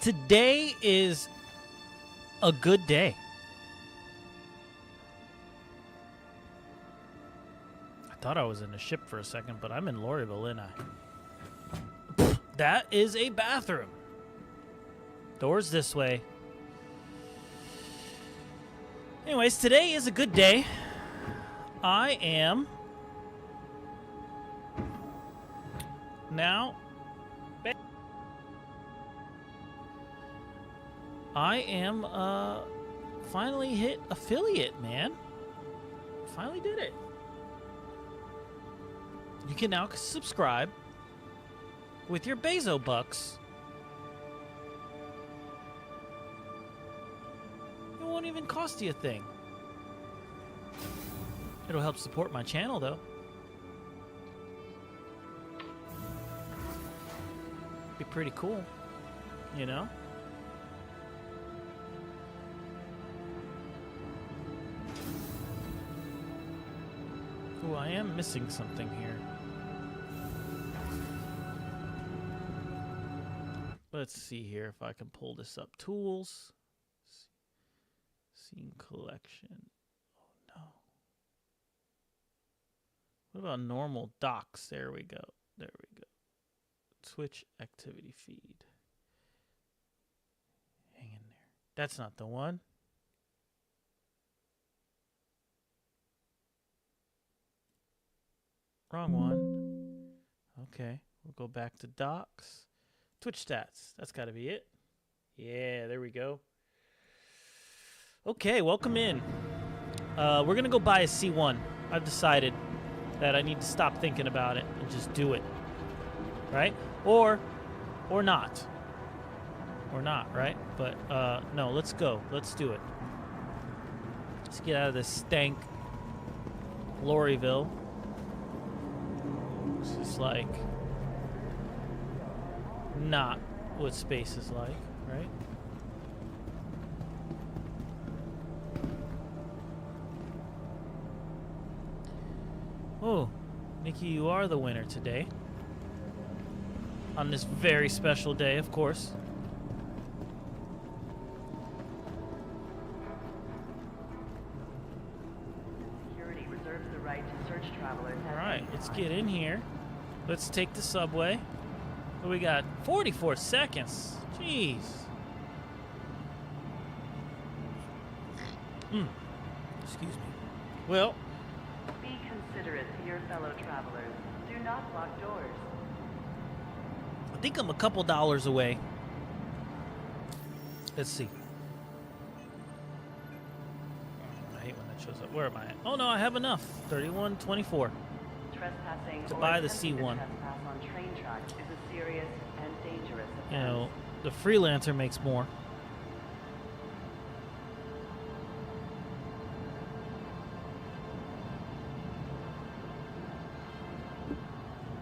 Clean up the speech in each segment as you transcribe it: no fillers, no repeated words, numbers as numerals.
Today is a good day. I thought I was in a ship for a second, but I'm in Lorryville, ain't I? That is a bathroom. Doors this way. Anyways, today is a good day. I am now... I am, finally hit affiliate, man. Finally did it. You can now subscribe with your Bezo bucks. It won't even cost you a thing. It'll help support my channel, though. Be pretty cool, you know? Ooh, I am missing something here. Let's see here if I can pull this up. Tools. Scene collection. Oh, no. What about normal docs? There we go. There we go. Twitch activity feed. Hang in there. That's not the one. Wrong one. Okay, we'll go back to docs. Twitch stats. That's got to be it. Yeah, there we go. Okay, welcome in. We're going to go buy a C1. I've decided that I need to stop thinking about it and just do it. Right? Or not. Or not, right? But, no, let's go. Let's do it. Let's get out of this stank Lorryville. This is like not what space is like, right? Oh, Nikki, you are the winner today. On this very special day, of course. Security reserves the right to search travelers. All right, let's get in here. Let's take the subway. What we got? 44 seconds. Jeez. Excuse me. Well, Be considerate to your fellow travelers. Do not block doors. I think I'm a couple dollars away. Let's see. I hate when that shows up. Where am I at? Oh, no, I have enough. 31.24. Trespassing To or buy the attempting to C1. trespass on train tracks is a serious and dangerous offense. You know, the freelancer makes more.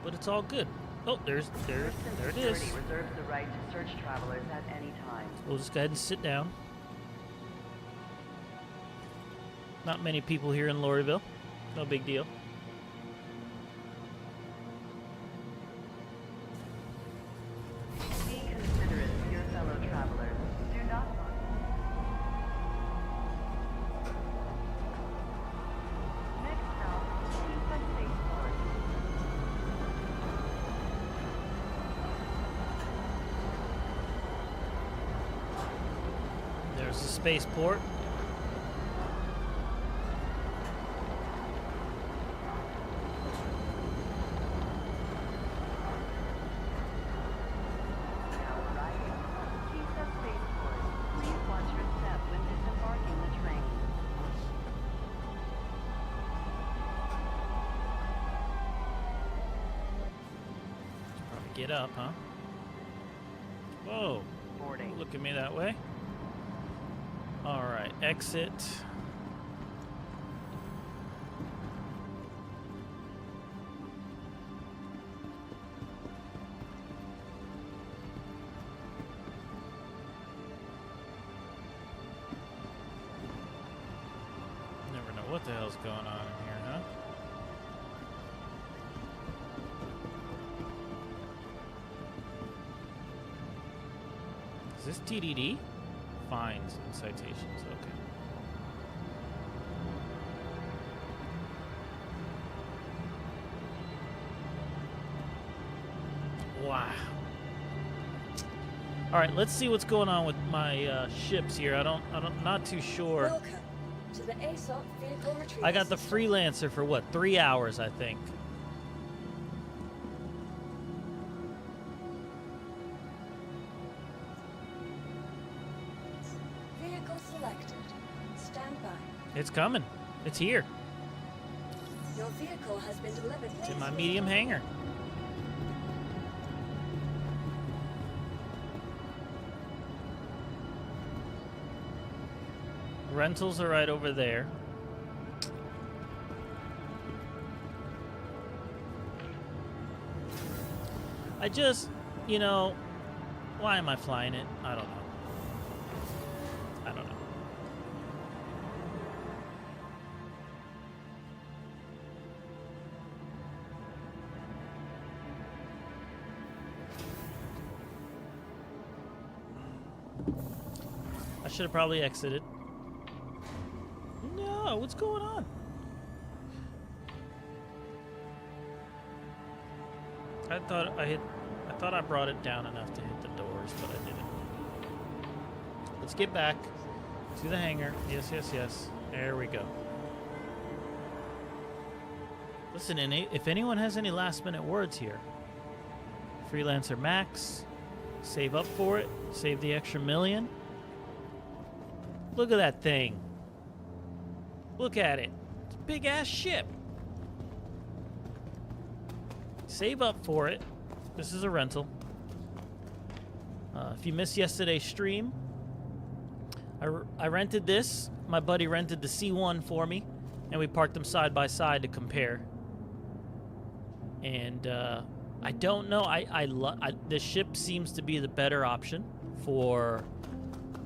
But it's all good. Oh, there it is. Security reserves the right to search travelers at any time. We'll just go ahead and sit down. Not many people here in Lorryville. No big deal. Be considerate to your fellow travelers. Do not block. Next stop, Chief Spaceport. There's the spaceport. Now arriving. Chief Spaceport. Please watch your step when disembarking the train. Probably get up, huh? Whoa. Boarding. Don't look at me that way. All right, exit. Never know what the hell's going on in here, huh? Is this TDD? Fines and citations. Okay. Wow. All right, let's see what's going on with my ships here. Not too sure. Welcome to the ASOP vehicle retrieval I got the system. freelancer for what? 3 hours, I think. Vehicle selected. Stand by. It's coming. It's here. Your vehicle has been delivered. It's in my medium hangar. Rentals are right over there. I just, you know, why am I flying it? I don't know. I don't know. I should have probably exited. No, what's going on? I thought I brought it down enough to hit the doors, but I didn't. Let's get back to the hangar. Yes, yes, yes. There we go. Listen, if anyone has any last-minute words here, Freelancer Max, save up for it. Save the extra $1 million. Look at that thing. Look at it. It's a big-ass ship. Save up for it. This is a rental. If you missed yesterday's stream, I rented this. My buddy rented the C1 for me, and we parked them side by side to compare. And I don't know. The ship seems to be the better option for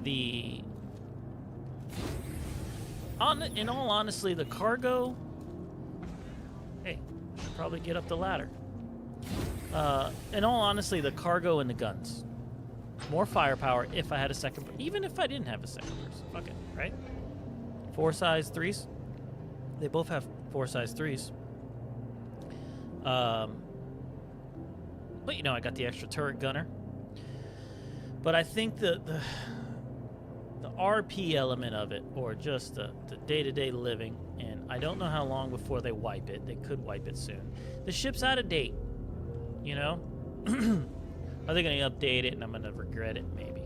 the. In all honesty, the cargo. Hey, I should probably get up the ladder. In all honesty, the cargo and the guns. More firepower if I had a second. Even if I didn't have a second person. Fuck it, right? 4 size 3s. They both have 4 size 3s. But you know, I got the extra turret gunner. But I think the RP element of it, or just the day-to-day living, and I don't know how long before they wipe it. They could wipe it soon. The ship's out of date, you know? Are they going to update it and I'm going to regret it? Maybe.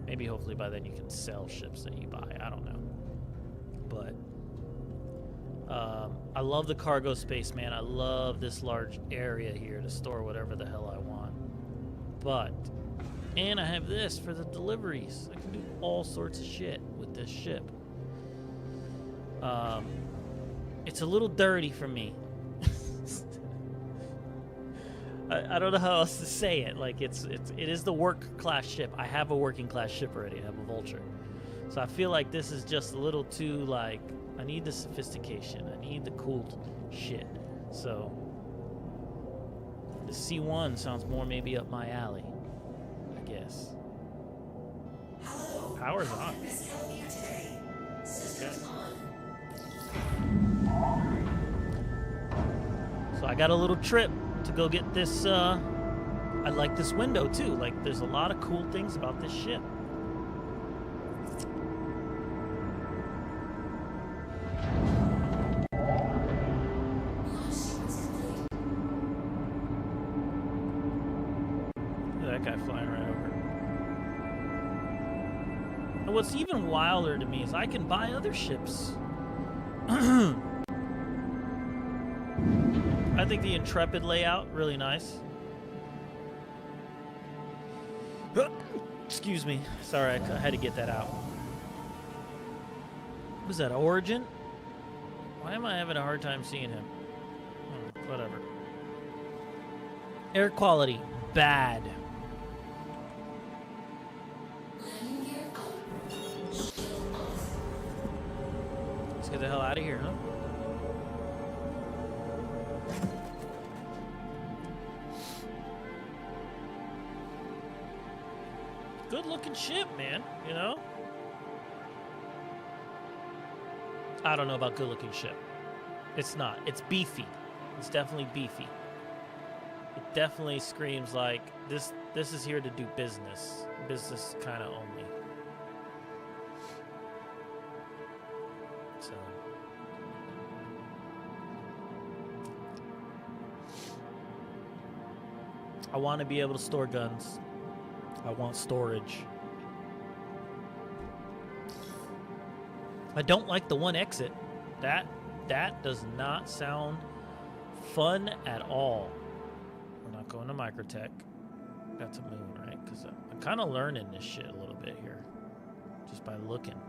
Maybe hopefully by then you can sell ships that you buy. I don't know. But I love the cargo space, man. I love this large area here to store whatever the hell I want. But, and I have this for the deliveries. I can do all sorts of shit with this ship. It's a little dirty for me. I don't know how else to say it. Like it is the work class ship. I have a working class ship already. I have a Vulture. So I feel like this is just a little too like, I need the sophistication. I need the cool shit. So the C1 sounds more maybe up my alley, I guess. Hello. Power's on. Today. Systems on. So I got a little trip to go get this. I like this window too. Like there's a lot of cool things about this ship. Look at that guy flying right over. And what's even wilder to me is I can buy other ships. I think the Intrepid layout, really nice. Excuse me. Sorry, I had to get that out. Was that Origin? Why am I having a hard time seeing him? Whatever. Air quality, bad. Let's get the hell out of here, huh? good looking ship, man, you know? I don't know about good looking ship. It's not. It's beefy. It's definitely beefy. It definitely screams like this is here to do business. Business kind of only. So I want to be able to store guns. I want storage. I don't like the one exit. That does not sound fun at all. We're not going to Microtech. That's a moon, right? Because I'm kind of learning this shit a little bit here. Just by looking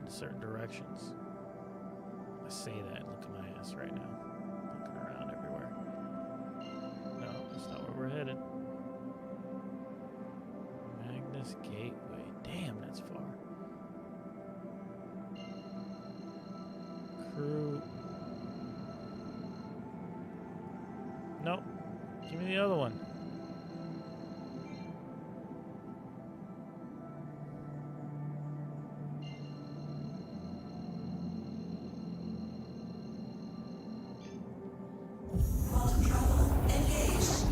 in certain directions. I say that, look at my ass right now. Looking around everywhere. No, that's not where we're headed. Magnus Gateway. Damn, that's far. Crew. Nope. Give me the other one. Quantum travel engaged.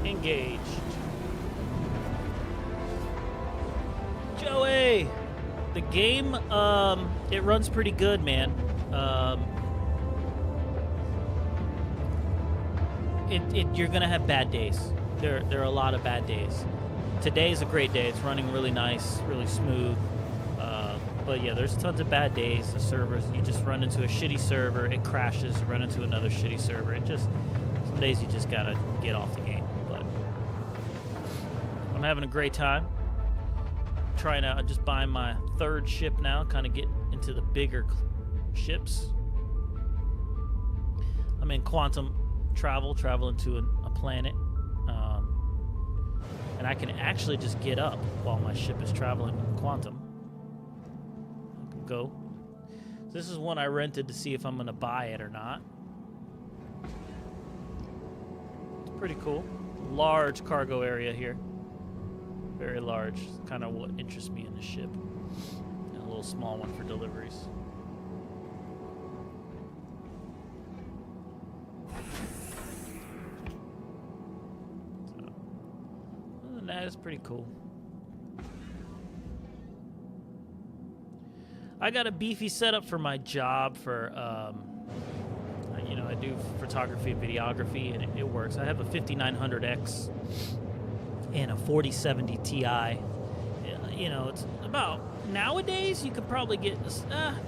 Engaged. Joey! The game, it runs pretty good, man. You're gonna have bad days. There are a lot of bad days. Today's a great day. It's running really nice, really smooth. But yeah, there's tons of bad days. The servers, you just run into a shitty server, it crashes. Run into another shitty server. Some days you just gotta get off the game. But I'm having a great time. I'm just buying my third ship now. Kind of get into the bigger ships. I'm in quantum traveling to a planet, and I can actually just get up while my ship is traveling in quantum. I can go. This is one I rented to see if I'm going to buy it or not. It's pretty cool. Large cargo area here. Very large. Kind of what interests me in the ship. And a little small one for deliveries. That is pretty cool. I got a beefy setup for my job for, I do photography and videography, and it works. I have a 5900X and a 4070 Ti. It's about, nowadays you could probably get,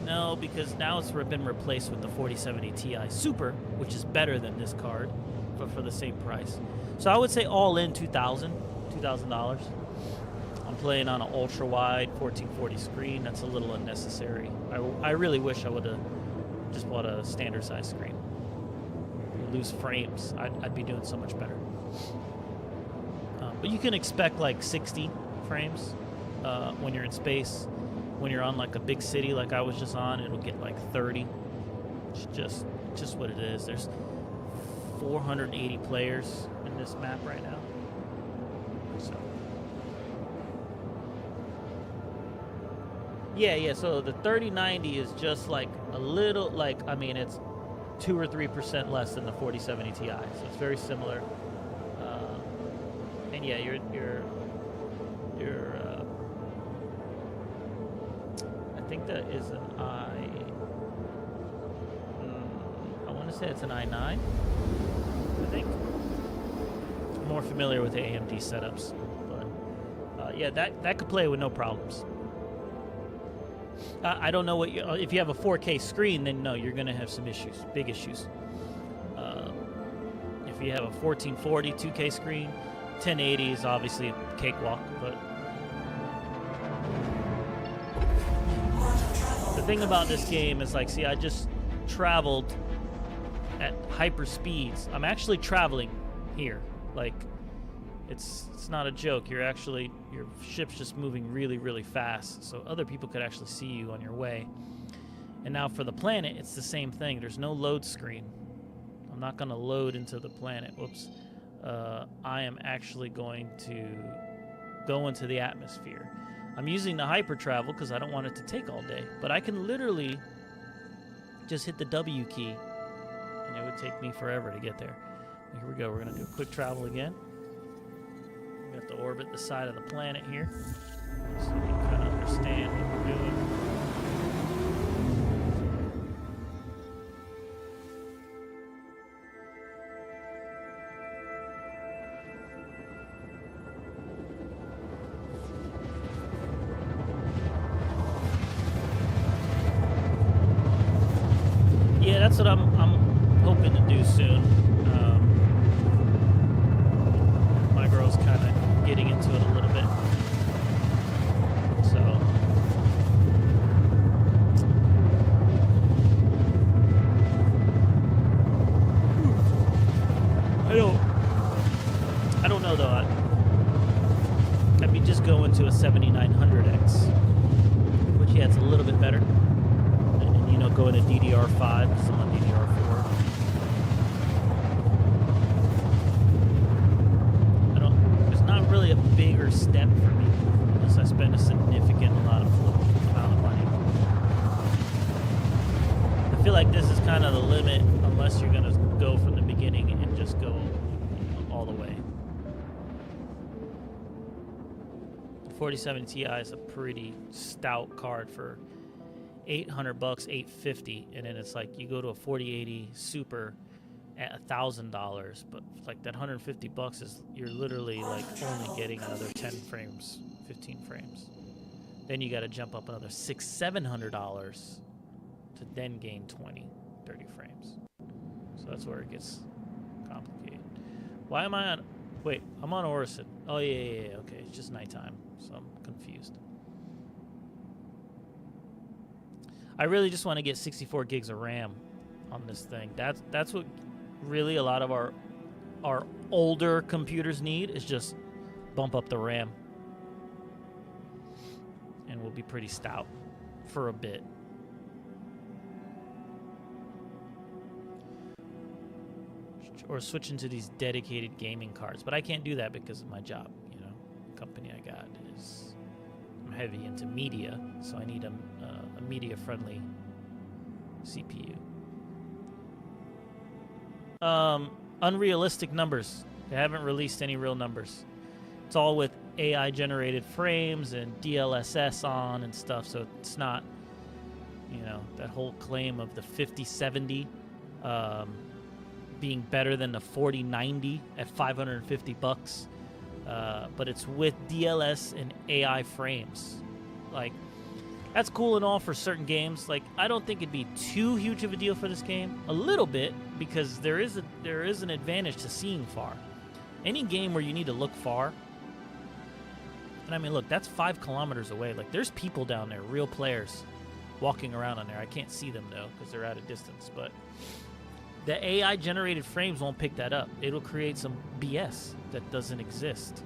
no, because now it's been replaced with the 4070 Ti Super, which is better than this card, but for the same price. So I would say all in $2,000. I'm playing on an ultra-wide 1440 screen. That's a little unnecessary. I really wish I would have just bought a standard size screen. Lose frames. I'd be doing so much better. But you can expect like 60 frames when you're in space. When you're on like a big city like I was just on, it'll get like 30. It's just what it is. There's 480 players in this map right now. So. Yeah, so the 3090 is just like a little, it's 2 or 3% less than the 4070 Ti, so it's very similar. And yeah, you're I think that is an I want to say it's an i9, I think. I'm more familiar with the AMD setups, but yeah, that could play with no problems. I don't know what if you have a 4K screen, then no, you're going to have some issues, big issues. If you have a 1440 2K screen, 1080 is obviously a cakewalk, but the thing about this game is like, see, I just traveled at hyper speeds. I'm actually traveling here. Like, it's not a joke. Your ship's just moving really, really fast, so other people could actually see you on your way. And now for the planet, it's the same thing. There's no load screen. I'm not going to load into the planet. Whoops. I am actually going to go into the atmosphere. I'm using the hyper travel because I don't want it to take all day, but I can literally just hit the W key and it would take me forever to get there. Here we go. We're going to do a quick travel again. We have to orbit the side of the planet here so we can kind of understand what we're doing. Yeah, that's what I'm hoping to do soon. My girl's kind of getting into it a little bit, so I don't know though. I'd be just going to a 7900X, which yeah, it's a little bit better. You know, go into DDR5 because I'm on DDR4. There's not really a bigger step for me unless I spend a significant amount of money. I feel like this is kind of the limit unless you're going to go from the beginning and just go all the way. The 4070 Ti is a pretty stout card for $800, $850, and then it's like you go to a 4080 Super at $1,000, but like that $150 is you're literally like only getting another 10 frames, 15 frames. Then you got to jump up another $600-$700 to then gain 20, 30 frames. So that's where it gets complicated. Why am I on? Wait, I'm on Orison. Oh yeah. Okay, it's just nighttime, so I'm confused. I really just want to get 64 gigs of RAM on this thing. That's what really a lot of our older computers need, is just bump up the RAM. And we'll be pretty stout for a bit. Or switch into these dedicated gaming cards. But I can't do that because of my job, you know. The company I got is, I'm heavy into media, so I need a media-friendly CPU. Unrealistic numbers. They haven't released any real numbers. It's all with AI-generated frames and DLSS on and stuff, so it's not, you know, that whole claim of the 5070 being better than the 4090 at $550. But it's with DLS and AI frames. Like, that's cool and all for certain games. Like, I don't think it'd be too huge of a deal for this game. A little bit, because there is an advantage to seeing far. Any game where you need to look far, and I mean, look, that's 5 kilometers away. Like, there's people down there, real players, walking around on there. I can't see them though because they're at a distance. But the AI-generated frames won't pick that up. It'll create some BS that doesn't exist.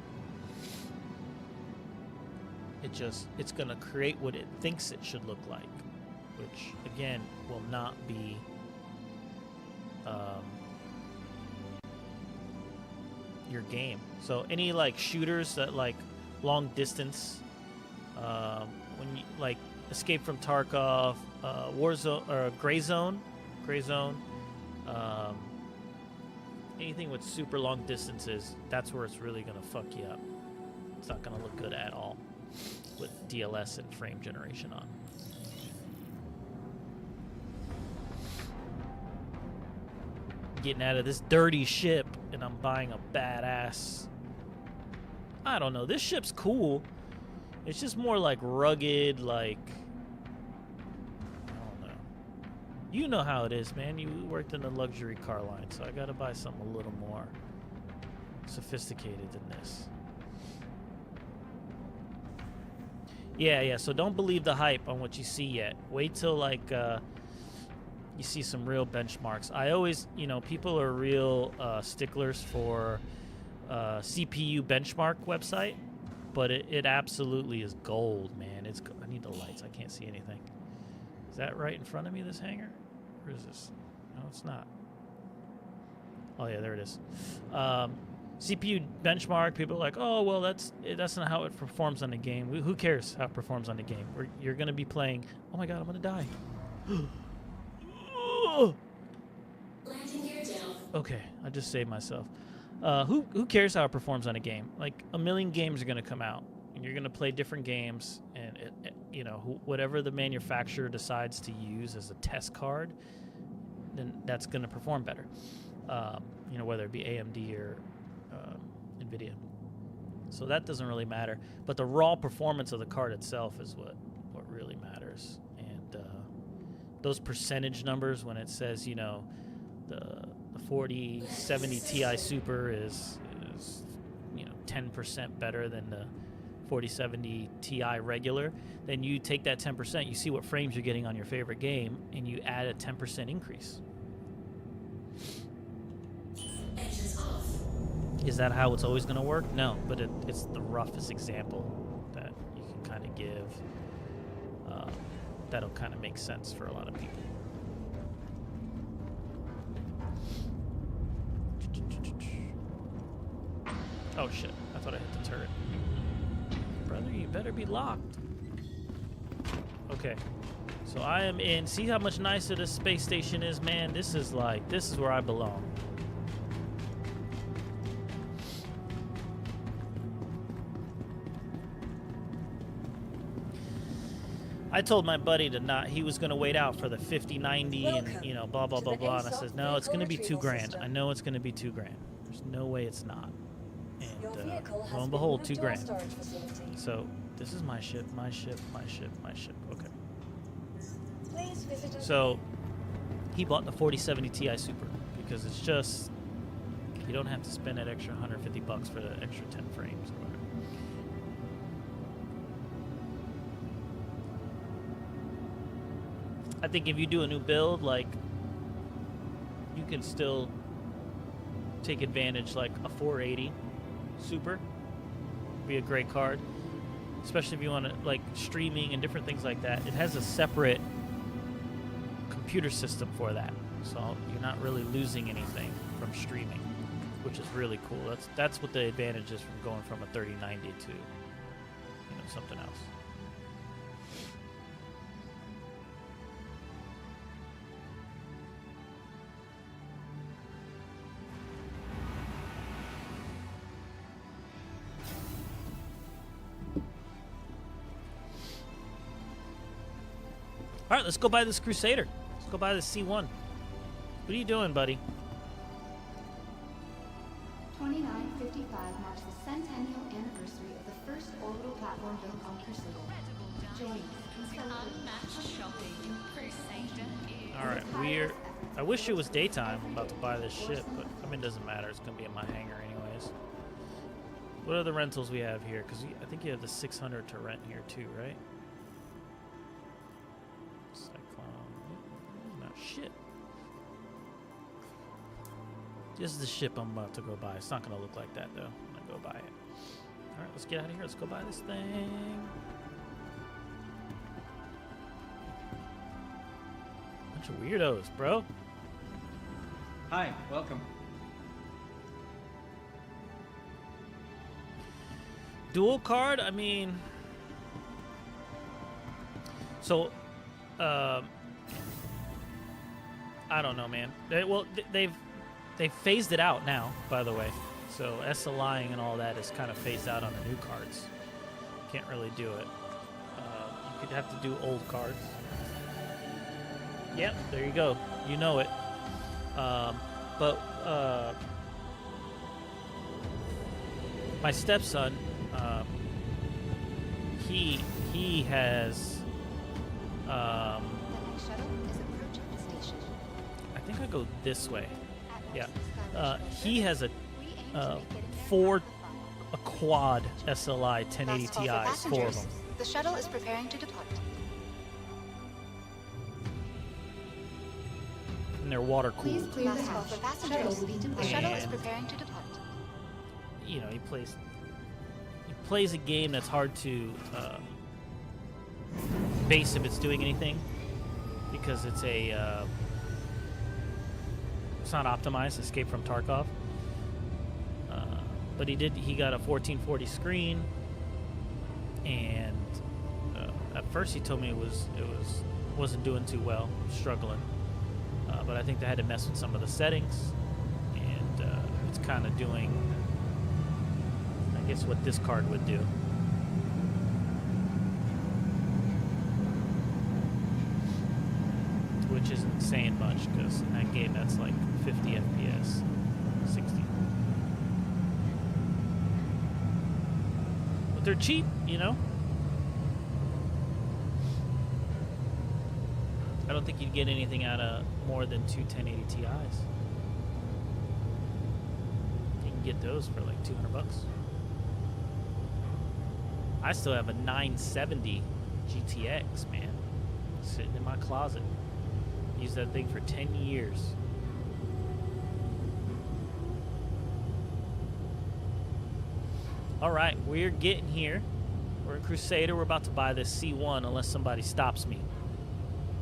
It's going to create what it thinks it should look like, which, again, will not be your game. So any, like, shooters that, like, long distance, when you, like, Escape from Tarkov, Warzone, or Gray Zone, anything with super long distances, that's where it's really going to fuck you up. It's not going to look good at all with DLS and frame generation on. Getting out of this dirty ship, and I'm buying a badass, I don't know, this ship's cool. It's just more like rugged, like, I don't know. You know how it is, man. You worked in the luxury car line, so I gotta buy something a little more sophisticated than this. Yeah, so don't believe the hype on what you see yet. Wait till, like, you see some real benchmarks. I always, you know, people are real sticklers for CPU benchmark website, but it absolutely is gold, man. I need the lights. I can't see anything. Is that right in front of me, this hangar? Or is this? No, it's not. Oh, yeah, there it is. CPU benchmark. People are like, oh well, that's not how it performs on the game. Who cares how it performs on the game? You're gonna be playing. Oh my god, I'm gonna die. Landing gear down. Okay, I just saved myself. Who cares how it performs on a game? Like a million games are gonna come out, and you're gonna play different games, and whatever the manufacturer decides to use as a test card, then that's gonna perform better. Whether it be AMD or NVIDIA. So that doesn't really matter. But the raw performance of the card itself is what really matters. And those percentage numbers, when it says, the 4070 Ti Super is 10% better than the 4070 Ti regular, then you take that 10%, you see what frames you're getting on your favorite game, and you add a 10% increase. Engines off. Is that how it's always going to work? No, but it's the roughest example that you can kind of give. That'll kind of make sense for a lot of people. Oh shit, I thought I hit the turret. Brother, you better be locked. Okay, so I am in. See how much nicer this space station is, man? This is where I belong. I told my buddy he was going to wait out for the 5090 and, blah, blah, blah, blah. And I said, no, it's going to be $2,000. I know it's going to be $2,000. There's no way it's not. And lo and behold, $2,000. So this is my ship, my ship, my ship, my ship. Okay. So he bought the 4070 Ti Super because it's just, you don't have to spend that extra $150 for the extra 10 frames or whatever. I think if you do a new build, like, you can still take advantage, like a 480 Super be a great card, especially if you want to, like, streaming and different things like that. It has a separate computer system for that, so you're not really losing anything from streaming, which is really cool. That's what the advantage is from going from a 3090 to something else. All right, let's go buy this Crusader. Let's go buy this C1. What are you doing, buddy? 2955 marks the centennial anniversary of the first orbital platform built on Crusader. Join All right, I wish it was daytime. I'm about to buy this ship, but I mean, it doesn't matter. It's gonna be in my hangar anyways. What are the rentals we have here? Because I think you have the 600 to rent here too, right? Shit. This is the ship I'm about to go buy. It's not going to look like that, though. I'm going to go buy it. All right, let's get out of here. Let's go buy this thing. Bunch of weirdos, bro. Hi, welcome. Dual card? I mean... So, I don't know, man. They've phased it out now, by the way. So SLIing and all that is kind of phased out on the new cards. Can't really do it. You could have to do old cards. Yep, there you go. You know it. My stepson, he has. I think I go this way. Yeah. He has a quad SLI 1080 Ti's, 4 of them. The shuttle is preparing to depart. And they're water Please cooled. clear the hatch. For passengers. The shuttle is preparing to depart. He plays a game that's hard to base if it's doing anything, because it's it's not optimized. Escape from Tarkov. But he got a 1440 screen, and at first he told me it wasn't doing too well, struggling. But I think they had to mess with some of the settings, and it's kind of doing, I guess, what this card would do. Which isn't saying much, because in that game that's like 50 FPS, 60. But they're cheap, you know? I don't think you'd get anything out of more than two 1080 Ti's. You can get those for like 200 bucks. I still have a 970 GTX, man, sitting in my closet. Used that thing for 10 years. All right, we're getting here. We're in Crusader. We're about to buy this C1 unless somebody stops me.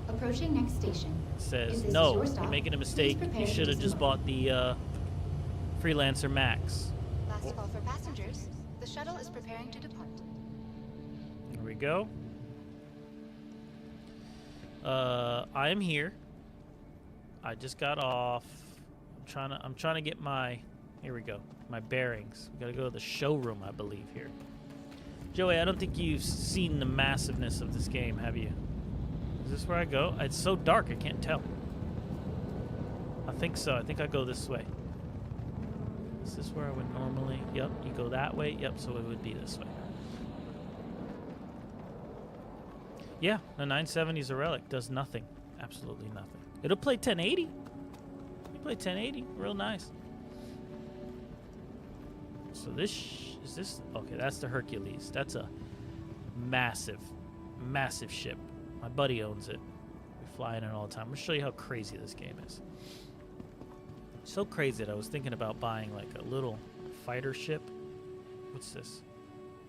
Approaching next station. It says, If this is no, your you're stop, making a please mistake. prepare You to should have just disembark. bought the Freelancer Max. Last call for passengers. The shuttle is preparing to depart. Here we go. I am here. I just got off. I'm trying to get my, here we go, my bearings. We gotta go to the showroom, I believe, here. Joey, I don't think you've seen the massiveness of this game, have you? Is this where I go? It's so dark, I can't tell. I think so. I think I go this way. Is this where I would normally? Yep, you go that way. Yep, so it would be this way. Yeah, the 970 is a relic. Does nothing. Absolutely nothing. It'll play 1080. You play 1080. Real nice. So is this... Okay, that's the Hercules. That's a massive, massive ship. My buddy owns it. We fly in it all the time. I'm going to show you how crazy this game is. So crazy that I was thinking about buying like a little fighter ship. What's this?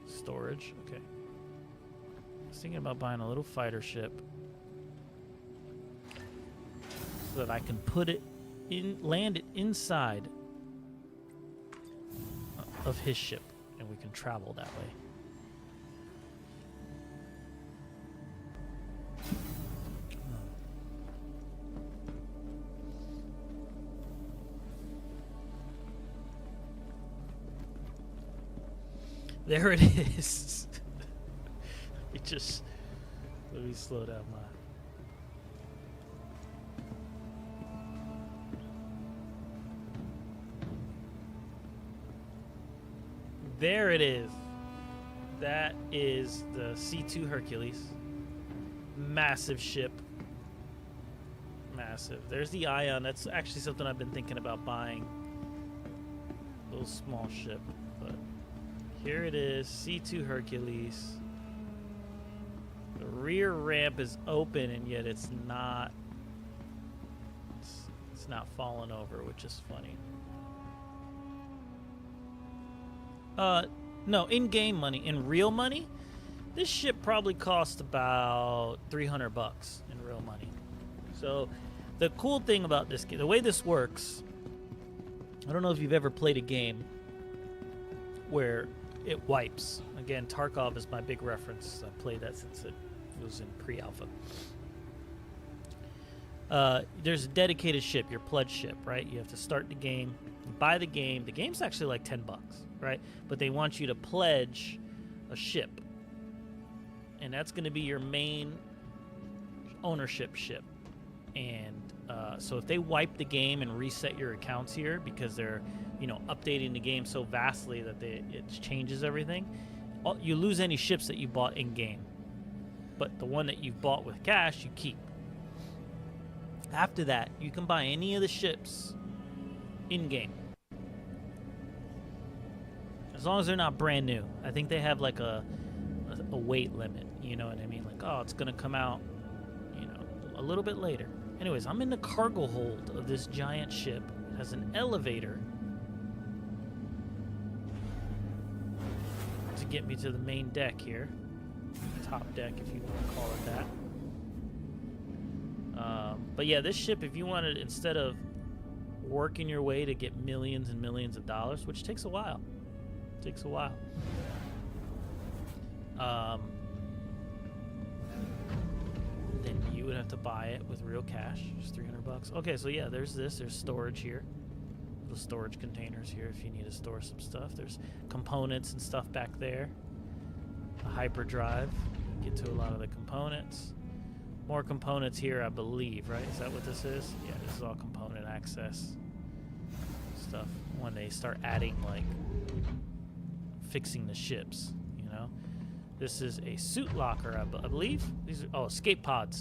Storage. Okay. I was thinking about buying a little fighter ship so that I can put it in, land it inside of his ship, and we can travel that way. There it is. Let me slow down my... There it is. That is the C2 Hercules. Massive ship. Massive. There's the Ion. That's actually something I've been thinking about buying. A little small ship. But here it is. C2 Hercules. The rear ramp is open, and yet it's not. It's not falling over, which is funny. No, in-game money. In real money, this ship probably cost about 300 bucks in real money. So, the cool thing about this game, the way this works, I don't know if you've ever played a game where it wipes. Again, Tarkov is my big reference. I played that since it was in pre-alpha. There's a dedicated ship, your pledge ship, right? You have to start the game, buy the game. The game's actually like 10 bucks, right? But they want you to pledge a ship. And that's going to be your main ownership ship. And so if they wipe the game and reset your accounts here because they're, updating the game so vastly that it changes everything, you lose any ships that you bought in game. But the one that you've bought with cash, you keep. After that, you can buy any of the ships in-game. As long as they're not brand new. I think they have like a weight limit, you know what I mean? Like, oh, it's going to come out, a little bit later. Anyways, I'm in the cargo hold of this giant ship. It has an elevator to get me to the main deck here. Top deck, if you want to call it that. But yeah, this ship, if you wanted, instead of working your way to get millions and millions of dollars, which takes a while, Takes a while. Then you would have to buy it with real cash, just $300. Okay, so yeah, there's this. There's storage here. Little storage containers here if you need to store some stuff. There's components and stuff back there. A hyperdrive. Get to a lot of the components. More components here, I believe, right? Is that what this is? Yeah, this is all component access stuff. When they start adding, like, fixing the ships, you know? This is a suit locker, I believe. These are, oh, escape pods.